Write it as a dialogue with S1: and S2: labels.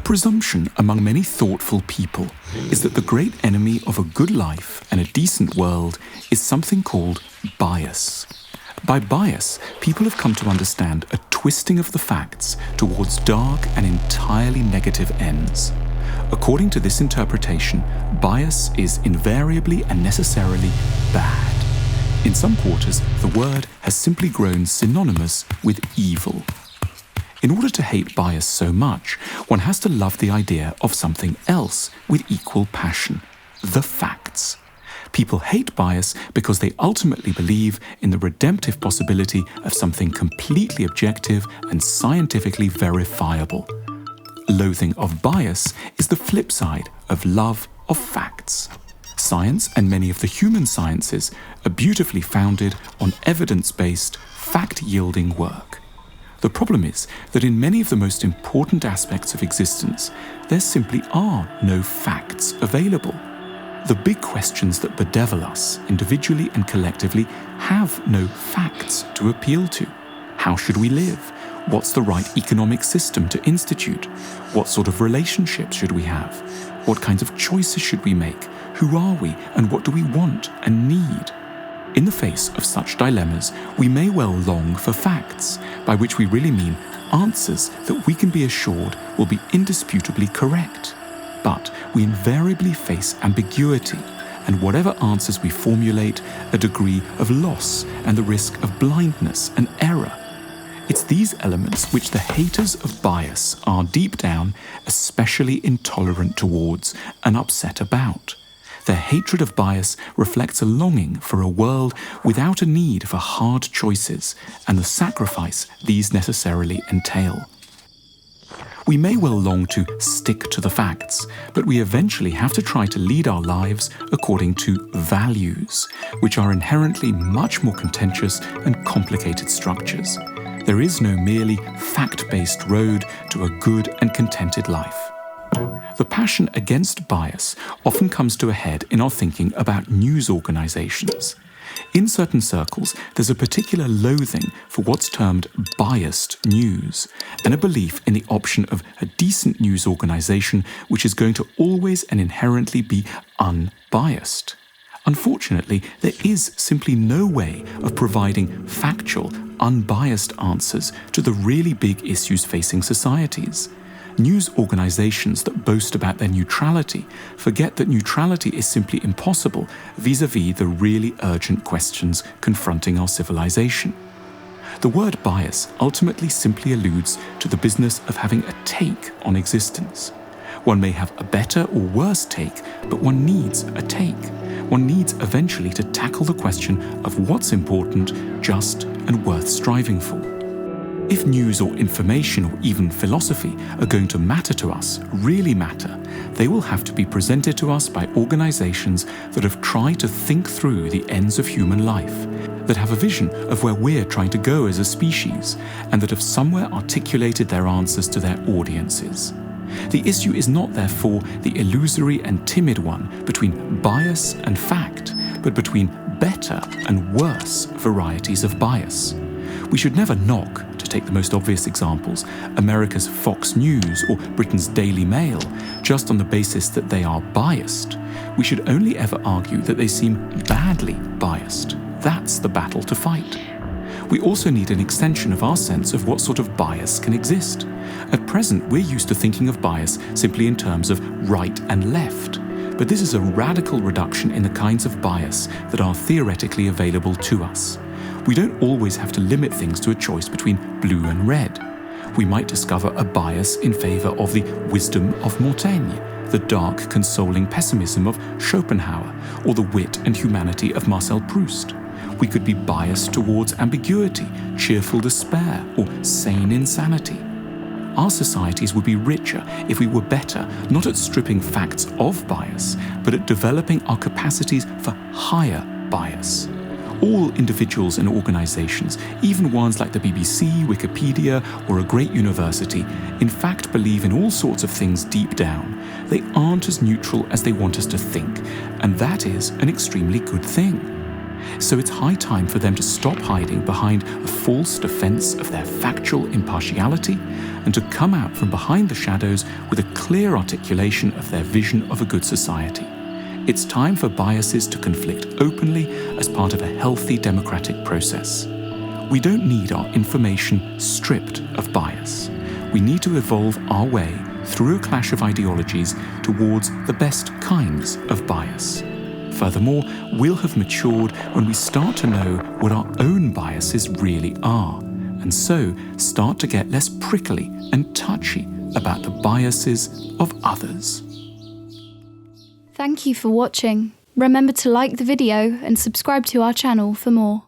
S1: presumption among many thoughtful people is that the great enemy of a good life and a decent world is something called bias. By bias, people have come to understand a twisting of the facts towards dark and entirely negative ends. According to this interpretation, bias is invariably and necessarily bad. In some quarters, the word has simply grown synonymous with evil. In order to hate bias so much, one has to love the idea of something else with equal passion: the facts. People hate bias because they ultimately believe in the redemptive possibility of something completely objective and scientifically verifiable. Loathing of bias is the flip side of love of facts. Science and many of the human sciences are beautifully founded on evidence-based, fact-yielding work. The problem is that in many of the most important aspects of existence, there simply are no facts available. The big questions that bedevil us, individually and collectively, have no facts to appeal to. How should we live? What's the right economic system to institute? What sort of relationships should we have? What kinds of choices should we make? Who are we, and what do we want and need? In the face of such dilemmas, we may well long for facts, by which we really mean answers that we can be assured will be indisputably correct. But we invariably face ambiguity, and whatever answers we formulate, a degree of loss and the risk of blindness and error. It's these elements which the haters of bias are deep down especially intolerant towards and upset about. Their hatred of bias reflects a longing for a world without a need for hard choices and the sacrifice these necessarily entail. We may well long to stick to the facts, but we eventually have to try to lead our lives according to values, which are inherently much more contentious and complicated structures. There is no merely fact-based road to a good and contented life. The passion against bias often comes to a head in our thinking about news organizations. In certain circles, there's a particular loathing for what's termed biased news, and a belief in the option of a decent news organization which is going to always and inherently be unbiased. Unfortunately, there is simply no way of providing factual, unbiased answers to the really big issues facing societies. News organizations that boast about their neutrality forget that neutrality is simply impossible vis-à-vis the really urgent questions confronting our civilization. The word bias ultimately simply alludes to the business of having a take on existence. One may have a better or worse take, but one needs a take. One needs eventually to tackle the question of what's important, just, and worth striving for. If news or information or even philosophy are going to matter to us, really matter, they will have to be presented to us by organizations that have tried to think through the ends of human life, that have a vision of where we're trying to go as a species, and that have somewhere articulated their answers to their audiences. The issue is not, therefore, the illusory and timid one between bias and fact, but between better and worse varieties of bias. We should never knock, to take the most obvious examples, America's Fox News or Britain's Daily Mail, just on the basis that they are biased. We should only ever argue that they seem badly biased. That's the battle to fight. We also need an extension of our sense of what sort of bias can exist. At present, we're used to thinking of bias simply in terms of right and left. But this is a radical reduction in the kinds of bias that are theoretically available to us. We don't always have to limit things to a choice between blue and red. We might discover a bias in favor of the wisdom of Montaigne, the dark, consoling pessimism of Schopenhauer, or the wit and humanity of Marcel Proust. We could be biased towards ambiguity, cheerful despair, or sane insanity. Our societies would be richer if we were better, not at stripping facts of bias, but at developing our capacities for higher bias. All individuals and organizations, even ones like the BBC, Wikipedia, or a great university, in fact believe in all sorts of things deep down. They aren't as neutral as they want us to think, and that is an extremely good thing. So it's high time for them to stop hiding behind a false defense of their factual impartiality and to come out from behind the shadows with a clear articulation of their vision of a good society. It's time for biases to conflict openly as part of a healthy democratic process. We don't need our information stripped of bias. We need to evolve our way through a clash of ideologies towards the best kinds of bias. Furthermore, we'll have matured when we start to know what our own biases really are, and so start to get less prickly and touchy about the biases of others.
S2: Thank you for watching. Remember to like the video and subscribe to our channel for more.